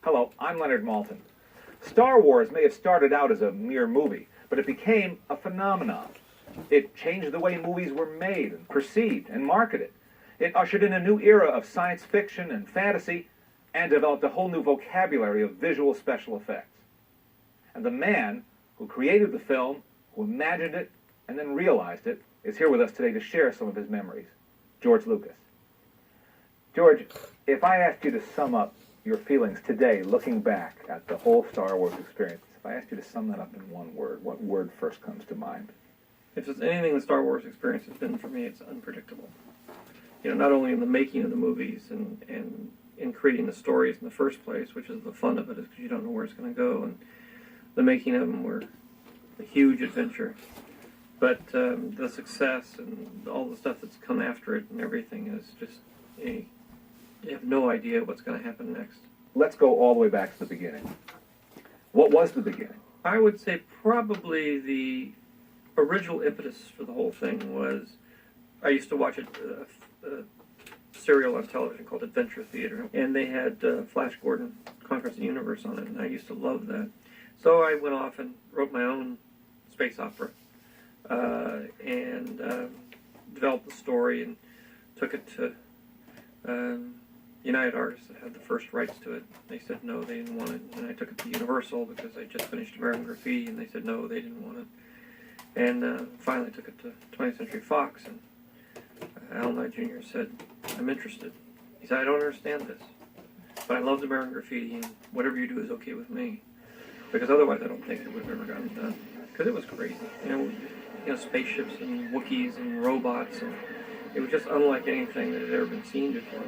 Hello, I'm Leonard Maltin. Star Wars may have started out as a mere movie, but it became a phenomenon. It changed the way movies were made and perceived and marketed. It ushered in a new era of science fiction and fantasy and developed a whole new vocabulary of visual special effects. And the man who created the film, who imagined it, and then realized it, is here with us today to share some of his memories. George Lucas. George, if I asked you to sum up your feelings today, looking back at the whole Star Wars experience, if I asked you to sum that up in one word, what word first comes to mind? If there's anything the Star Wars experience has been for me, it's unpredictable. You know, not only in the making of the movies and in creating the stories in the first place, which is the fun of it, is because you don't know where it's going to go, and the making of them were a huge adventure. But the success and all the stuff that's come after it and everything is just, you have no idea what's going to happen next. Let's go all the way back to the beginning. What was the beginning? I would say probably the original impetus for the whole thing was, I used to watch a serial on television called Adventure Theater, and they had Flash Gordon, Conquest of the Universe on it, and I used to love that. So I went off and wrote my own space opera, and developed the story and took it to United Artists that had the first rights to it. They said no, they didn't want it, and I took it to Universal because I just finished American Graffiti, and they said no, they didn't want it. And finally took it to 20th Century Fox, and Al Nye Jr. said, I'm interested. He said, I don't understand this, but I loved American Graffiti, and whatever you do is okay with me. Because otherwise I don't think it would have ever gotten done. Because it was crazy. You know, spaceships and Wookiees and robots, and it was just unlike anything that had ever been seen before.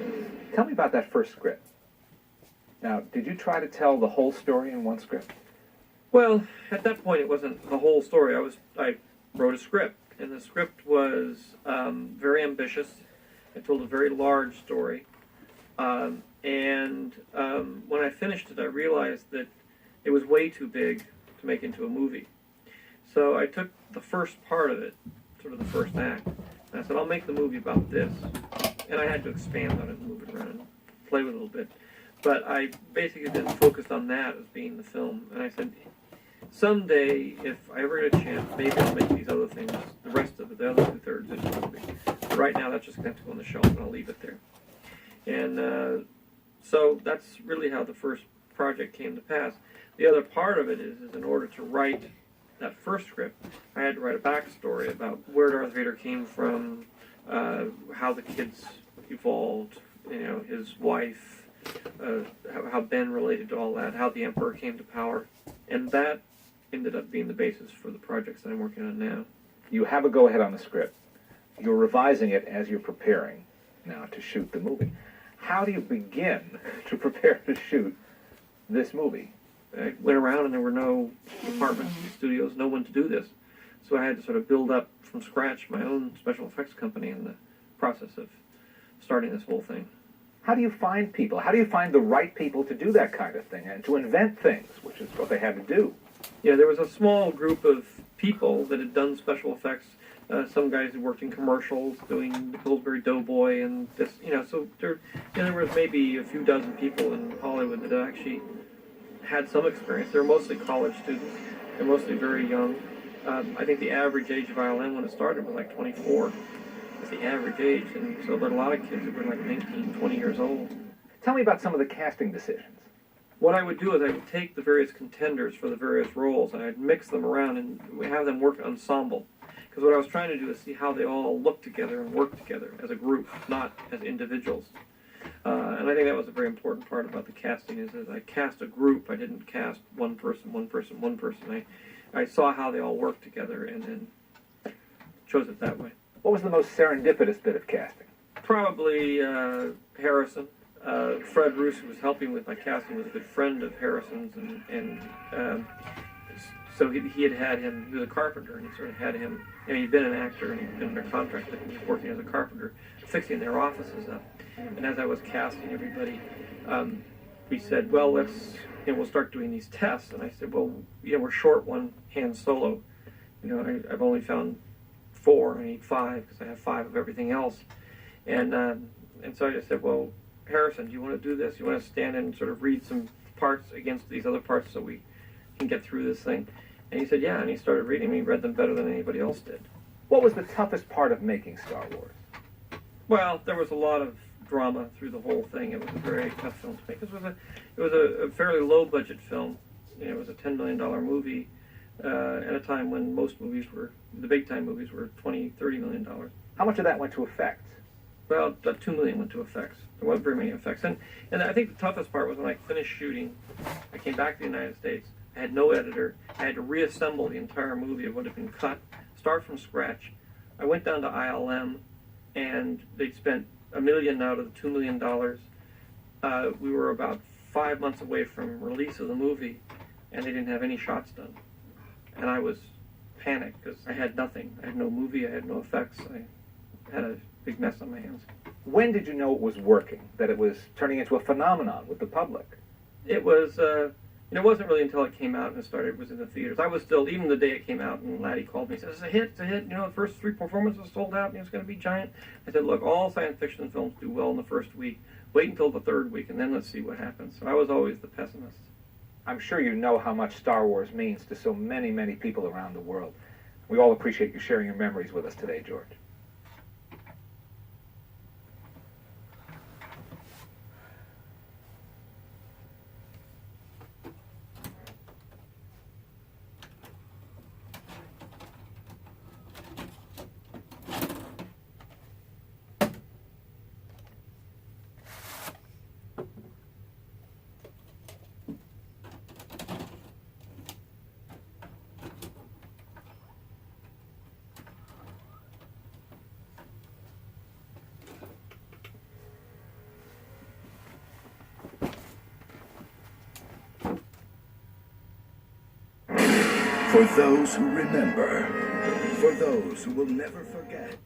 Tell me about that first script. Now, did you try to tell the whole story in one script? Well, at that point it wasn't the whole story. I wrote a script, and the script was very ambitious. It told a very large story. And when I finished it, I realized that it was way too big to make into a movie. So I took the first part of it, sort of the first act, and I said, I'll make the movie about this. And I had to expand on it and move it around and play with it a little bit. But I basically then focused on that as being the film. And I said, someday, if I ever get a chance, maybe I'll make these other things, the rest of it, the other two-thirds into the movie. But right now, that's just going to have to go on the shelf, and I'll leave it there. And so that's really how the first project came to pass. The other part of it is in order to write that first script, I had to write a backstory about where Darth Vader came from, how the kids evolved, his wife, how Ben related to all that, how the Emperor came to power. And that ended up being the basis for the projects that I'm working on now. You have a go-ahead on the script. You're revising it as you're preparing now to shoot the movie. How do you begin to prepare to shoot this movie? I went around and there were no departments, studios, no one to do this. So I had to sort of build up from scratch my own special effects company in the process of starting this whole thing. How do you find people? How do you find the right people to do that kind of thing and to invent things, which is what they had to do? Yeah, there was a small group of people that had done special effects. Some guys who worked in commercials doing the Pillsbury Doughboy and this, so there was maybe a few dozen people in Hollywood that actually had some experience. They were mostly college students. They're mostly very young. I think the average age of violin when it started was like 24. That's the average age, and so there were a lot of kids that were like 19, 20 years old. Tell me about some of the casting decisions. What I would do is I would take the various contenders for the various roles, and I'd mix them around and have them work ensemble. Because what I was trying to do is see how they all look together and work together as a group, not as individuals. And I think that was a very important part about the casting, is that I cast a group. I didn't cast one person. I saw how they all worked together and then chose it that way. What was the most serendipitous bit of casting? Probably Harrison. Fred Roos, who was helping with my casting, was a good friend of Harrison's, and so he had him. He was a carpenter, and he sort of had him. He'd been an actor, and he'd been under contract, but he was working as a carpenter, fixing their offices up. And as I was casting everybody, we said, well, we'll start doing these tests. And I said, well, we're short one Han Solo. I've only found 4. I need 5 because I have 5 of everything else. And so I just said, well, Harrison, do you want to do this? You want to stand in and sort of read some parts against these other parts so we can get through this thing? And he said, yeah, and he started reading them. He read them better than anybody else did. What was the toughest part of making Star Wars? Well, there was a lot of drama through the whole thing. It was a very tough film to make. It was a fairly low-budget film. You know, it was a $10 million movie at a time when most movies were, the big-time movies were $20, $30 million. How much of that went to effects? Well, about $2 million went to effects. There wasn't very many effects. And I think the toughest part was when I finished shooting, I came back to the United States. I had no editor. I had to reassemble the entire movie of what had been cut, start from scratch. I went down to ILM, and they'd spent $1 million out of the $2 million. We were about 5 months away from release of the movie, and they didn't have any shots done. And I was panicked because I had nothing. I had no movie. I had no effects. I had a big mess on my hands. When did you know it was working, that it was turning into a phenomenon with the public? It was, it wasn't really until it came out and it was in the theaters. I was still, even the day it came out, and Laddie called me and said, it's a hit, you know, the first 3 performances sold out, and it's going to be giant. I said, look, all science fiction films do well in the first week. Wait until the 3rd week, and then let's see what happens. So I was always the pessimist. I'm sure you know how much Star Wars means to so many, many people around the world. We all appreciate you sharing your memories with us today, George. For those who remember, for those who will never forget.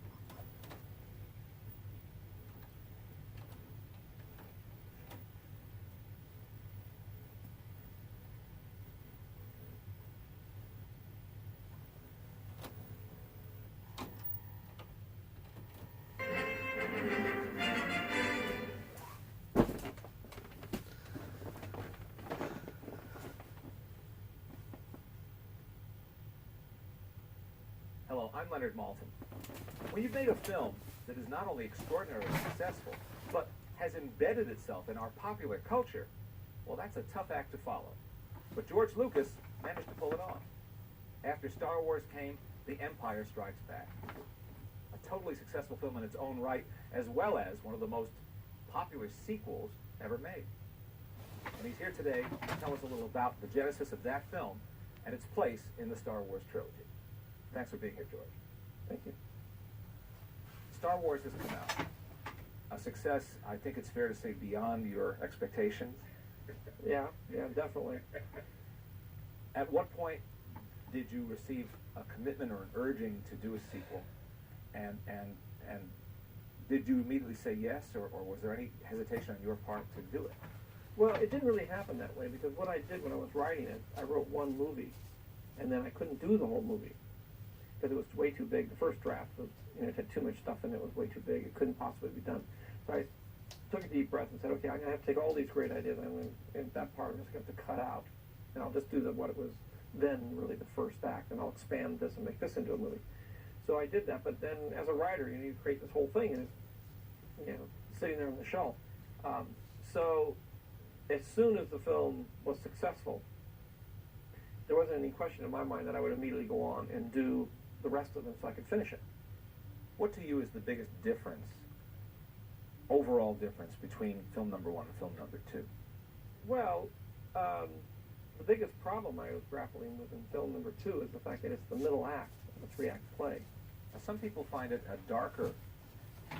Hello, I'm Leonard Maltin. When you've made a film that is not only extraordinarily successful, but has embedded itself in our popular culture, well, that's a tough act to follow. But George Lucas managed to pull it off. After Star Wars came The Empire Strikes Back. A totally successful film in its own right, as well as one of the most popular sequels ever made. And he's here today to tell us a little about the genesis of that film and its place in the Star Wars trilogy. Thanks for being here, George. Thank you. Star Wars has come out. A success, I think it's fair to say, beyond your expectations. Yeah, definitely. At what point did you receive a commitment or an urging to do a sequel? And did you immediately say yes, or was there any hesitation on your part to do it? Well, it didn't really happen that way, because what I did when I was writing it, I wrote one movie, and then I couldn't do the whole movie because it was way too big. The first draft was, it had too much stuff in it. It was way too big. It couldn't possibly be done. So I took a deep breath and said, okay, I'm going to have to take all these great ideas, and that part I'm just going to have to cut out, and I'll just do what it was then really the first act, and I'll expand this and make this into a movie. So I did that, but then as a writer, you create this whole thing, and it's, sitting there on the shelf. So as soon as the film was successful, there wasn't any question in my mind that I would immediately go on and do the rest of them so I could finish it. What to you is the biggest difference, overall difference, between film number 1 and film number 2? Well, the biggest problem I was grappling with in film number 2 is the fact that it's the middle act of a 3-act play. Now, some people find it a darker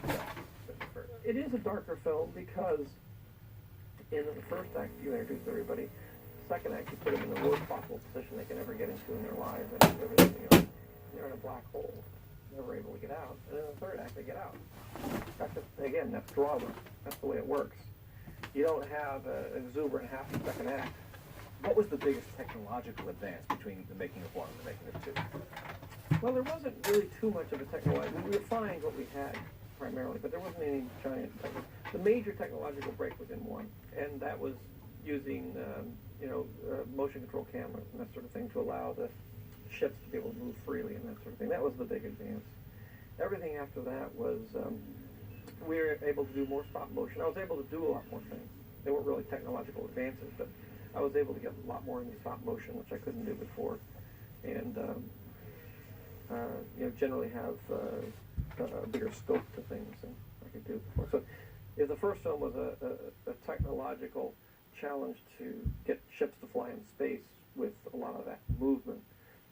film than the first. It is a darker film because in the first act you introduce everybody. The second act you put them in the worst possible position they can ever get into in their lives, and everything, they're in a black hole, never able to get out. And in the third act they get out. That's drama. That's the way it works. You don't have an exuberant half the second act. What was the biggest technological advance between the making of 1 and the making of 2? Well, there wasn't really too much of a technological. We refined what we had primarily, but there wasn't any giant. The major technological break was in 1, and that was using motion control cameras and that sort of thing to allow the ships to be able to move freely and that sort of thing. That was the big advance. Everything after that was we were able to do more stop motion. I was able to do a lot more things. They weren't really technological advances, but I was able to get a lot more into stop motion, which I couldn't do before, and generally have a bigger scope to things than I could do before. So, if the first film was a technological challenge to get ships to fly in space with a lot of that movement,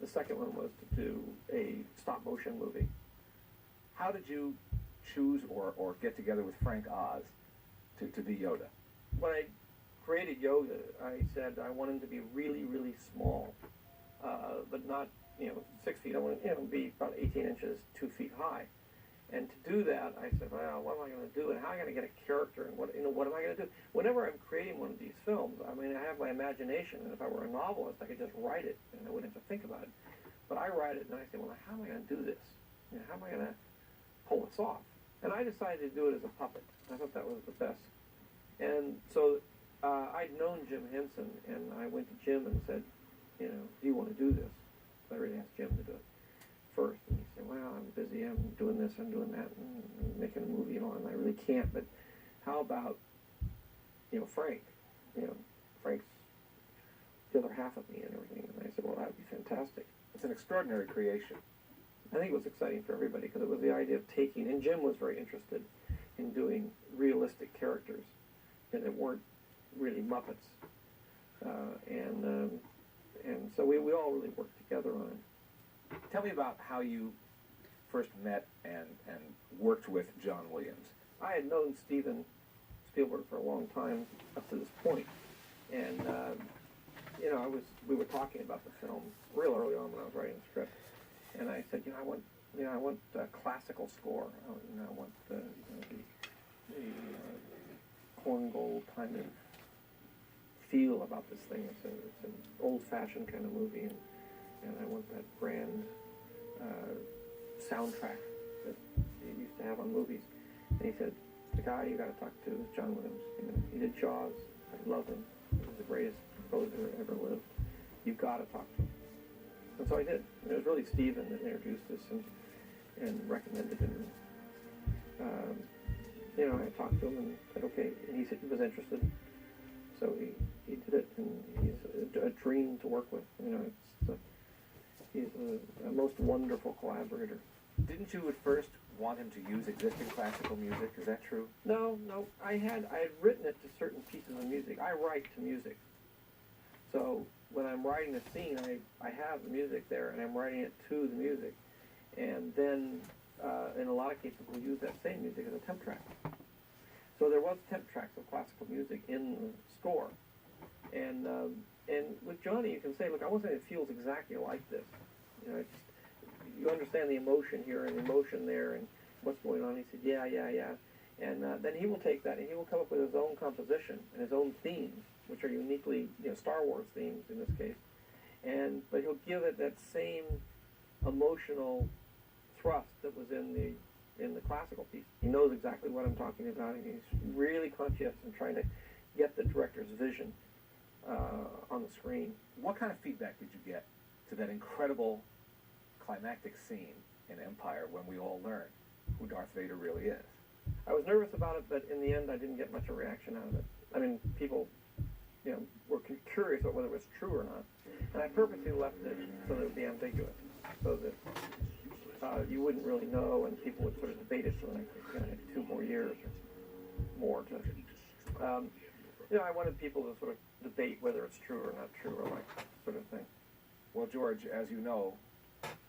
the second one was to do a stop motion movie. How did you choose or get together with Frank Oz to be Yoda? When I created Yoda, I said I want him to be really, really small, but not 6 feet. I want him to be about 18 inches, 2 feet high. And to do that, I said, well, what am I going to do, and how am I going to get a character, and what am I going to do? Whenever I'm creating one of these films, I mean, I have my imagination, and if I were a novelist, I could just write it, and I wouldn't have to think about it. But I write it, and I say, well, how am I going to do this? How am I going to pull this off? And I decided to do it as a puppet. I thought that was the best. And so I'd known Jim Henson, and I went to Jim and said, do you want to do this? I really asked Jim to do it first, and he said, well, I'm busy, I'm doing this, I'm doing that, and making a movie and all, and I really can't, but how about, Frank? Frank's the other half of me and everything, and I said, well, that would be fantastic. It's an extraordinary creation. I think it was exciting for everybody, because it was the idea of taking, and Jim was very interested in doing realistic characters, and that weren't really Muppets, and so we all really worked together on it. Tell me about how you first met and worked with John Williams. I had known Steven Spielberg for a long time up to this point, and we were talking about the film real early on when I was writing the script, and I said, I want a classical score. I want the corn gold kind of feel about this thing. It's an old-fashioned kind of movie, and I want that grand soundtrack that you used to have on movies. And he said, the guy you got to talk to is John Williams. He did Jaws. I love him. He's the greatest composer ever lived. You've got to talk to him. And so I did. And it was really Steven that introduced us and recommended him. I talked to him and said, okay. And he said he was interested. So he did it, and he's a dream to work with. He's a most wonderful collaborator. Didn't you at first want him to use existing classical music? Is that true? No. I had written it to certain pieces of music. I write to music. So when I'm writing a scene, I have the music there, and I'm writing it to the music. And then, in a lot of cases, we'll use that same music as a temp track. So there was temp tracks of classical music in the score. And with Johnny, you can say, look, I want something that feels exactly like this. You understand the emotion here and the emotion there and what's going on. He said, yeah. And then he will take that and he will come up with his own composition and his own themes, which are uniquely, Star Wars themes in this case. But he'll give it that same emotional thrust that was in the classical piece. He knows exactly what I'm talking about, and he's really conscientious in trying to get the director's vision on the screen. What kind of feedback did you get to that incredible climactic scene in Empire when we all learn who Darth Vader really is? I was nervous about it, but in the end I didn't get much of a reaction out of it. I mean, people were curious about whether it was true or not. And I purposely left it so that it would be ambiguous, so that you wouldn't really know, and people would sort of debate it for the next 2 more years or more. I wanted people to sort of debate whether it's true or not true, or like sort of thing. Well, George, as you know,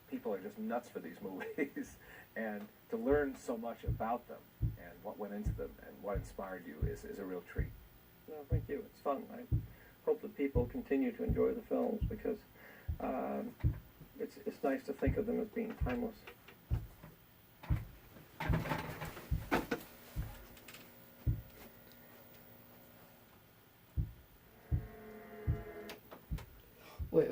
people are just nuts for these movies, and to learn so much about them and what went into them and what inspired you is a real treat. No, thank you. It's fun. I hope that people continue to enjoy the films because it's nice to think of them as being timeless. Wait.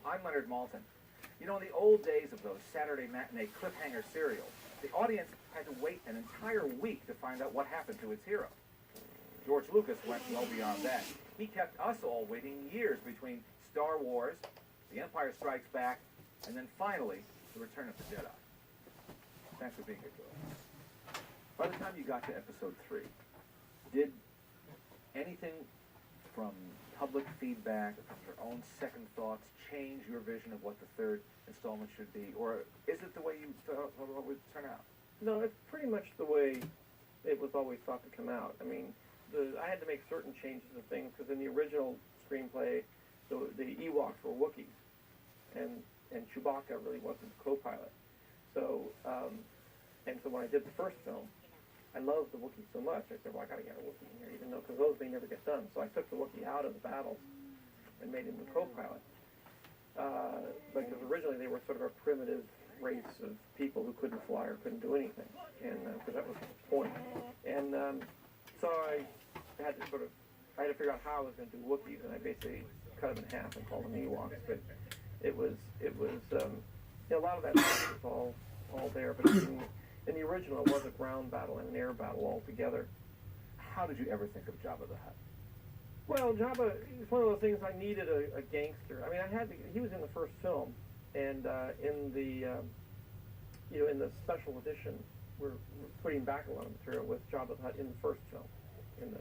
I'm Leonard Maltin. You know, in the old days of those Saturday matinee cliffhanger serials, the audience had to wait an entire week to find out what happened to its hero. George Lucas went well beyond that. He kept us all waiting years between Star Wars, The Empire Strikes Back, and then finally, The Return of the Jedi. Thanks for being here, George. By the time you got to episode 3, did anything from public feedback, from your own second thoughts, change your vision of what the third installment should be? Or is it the way you thought it would turn out? No, it's pretty much the way it was always thought to come out. I mean, I had to make certain changes of things because in the original screenplay, the Ewoks were Wookiees, and Chewbacca really wasn't the co-pilot. So, and so when I did the first film, I loved the Wookiees so much. I said, well, I got to get a Wookiee in here, even though because those they never get done. So I took the Wookiee out of the battles and made him the co-pilot. Because originally they were sort of a primitive race of people who couldn't fly or couldn't do anything, and because that was the point. And so I had to figure out how I was going to do Wookiees, and I basically cut them in half and called them Ewoks. But it was a lot of that was all there. But in the original, it was a ground battle and an air battle all together. How did you ever think of Jabba the Hutt? Well, Jabba, it's one of those things. I needed a gangster. I mean, he was in the first film, and in the in the special edition, we're putting back a lot of material with Jabba the Hutt in the first film, in the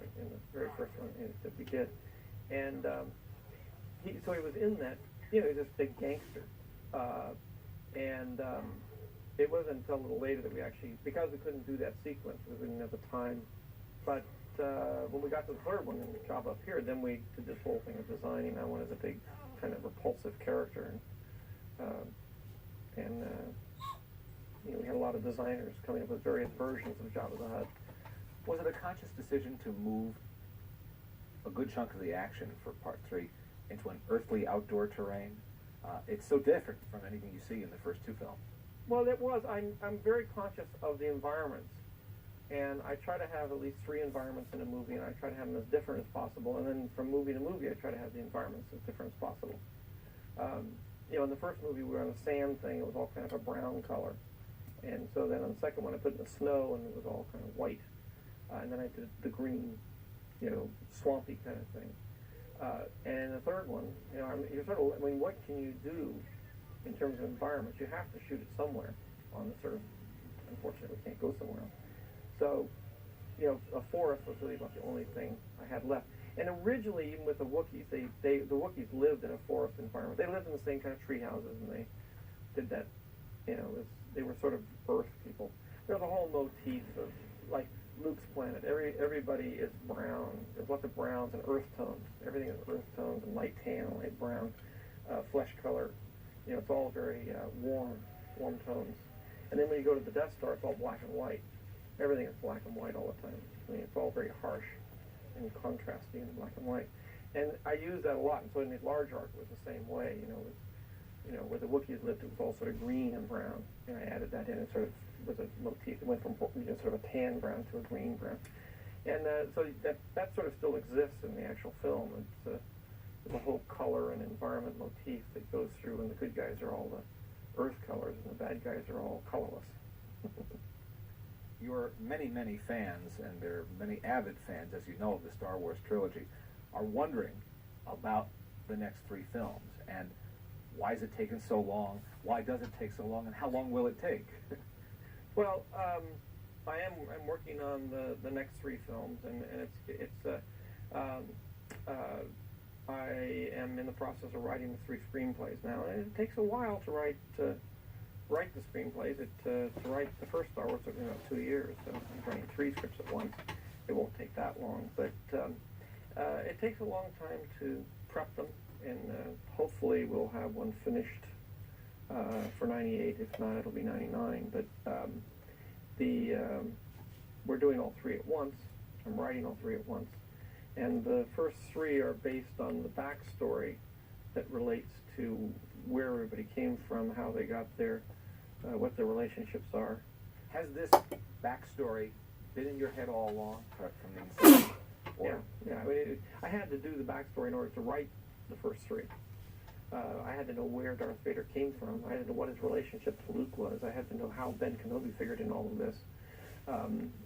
very first one that we did, and so he was in that. He was this big gangster, and it wasn't until a little later that we actually, because we couldn't do that sequence, because we didn't have the time, but when we got to the third one and Jabba appeared, then we did this whole thing of designing that one as a big kind of repulsive character, and we had a lot of designers coming up with various versions of Jabba the Hutt. Was it a conscious decision to move a good chunk of the action for Part 3 into an earthly outdoor terrain? It's so different from anything you see in the first 2 films. Well, it was. I'm very conscious of the environments, and I try to have at least 3 environments in a movie, and I try to have them as different as possible. And then from movie to movie, I try to have the environments as different as possible. In the first movie, we were on a sand thing. It was all kind of a brown color. And so then on the second one, I put in the snow, and it was all kind of white. And then I did the green, swampy kind of thing. And the third one, you're sort of, what can you do in terms of environments? You have to shoot it somewhere on the Earth. Unfortunately, we can't go somewhere else. So, a forest was really about the only thing I had left. And originally, even with the Wookiees, the Wookiees lived in a forest environment. They lived in the same kind of tree houses, and they did that. They were sort of Earth people. There's a whole motif of like Luke's planet. Everybody is brown. There's lots of browns and earth tones. Everything is earth tones and light tan, light brown, flesh color. It's all very warm tones. And then when you go to the Death Star, it's all black and white. Everything is black and white all the time. It's all very harsh and contrasty in black and white. And I use that a lot. And so in the large arc, it was the same way. Where the Wookiees lived, it was all sort of green and brown. And I added that in. It sort of was a motif. It went from sort of a tan brown to a green brown. And so that sort of still exists in the actual film. It's the whole color and environment motif that goes through, and the good guys are all the earth colors, and the bad guys are all colorless. Your many, many fans, and there are many avid fans, as you know, of the Star Wars trilogy, are wondering about the next 3 films, and why is it taking so long? Why does it take so long? And how long will it take? Well, I'm working on the next 3 films, and I am in the process of writing the 3 screenplays now, and it takes a while to write the screenplays. To write the first Star Wars took me about 2 years, so I'm writing 3 scripts at once. It won't take that long, but it takes a long time to prep them, and hopefully we'll have one finished for 98. If not, it'll be 99. But we're doing all 3 at once. I'm writing all 3 at once. And the first 3 are based on the backstory that relates to where everybody came from, how they got there, what their relationships are. Has this backstory been in your head all along from the inception? Yeah. I mean, I had to do the backstory in order to write the first 3. I had to know where Darth Vader came from. I had to know what his relationship to Luke was. I had to know how Ben Kenobi figured in all of this.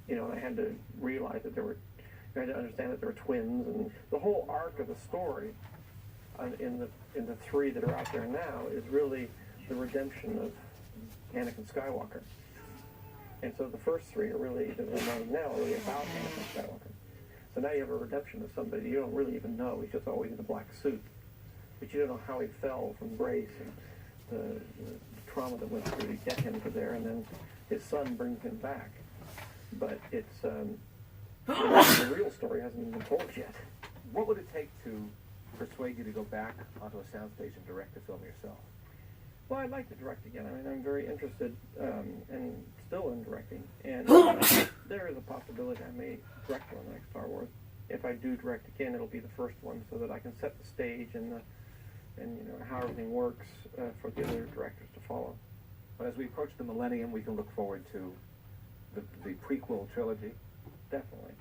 You know, and I had to realize that I had to understand that there were twins, and the whole arc of the story in the three that are out there now is really the redemption of Anakin Skywalker. And so the first three are really, that we're knowing now, are really about Anakin Skywalker. So now you have a redemption of somebody you don't really even know. He's just always in a black suit. But you don't know how he fell from grace and the trauma that went through to get him to there, and then his son brings him back. But it's, the real story hasn't even been told yet. What would it take to persuade you to go back onto a soundstage and direct the film yourself? Well, I'd like to direct again. I mean, I'm very interested and still in directing. And there is a possibility I may direct one like Star Wars. If I do direct again, it'll be the first one, so that I can set the stage and you know how everything works for the other directors to follow. But as we approach the millennium, we can look forward to the prequel trilogy. Definitely.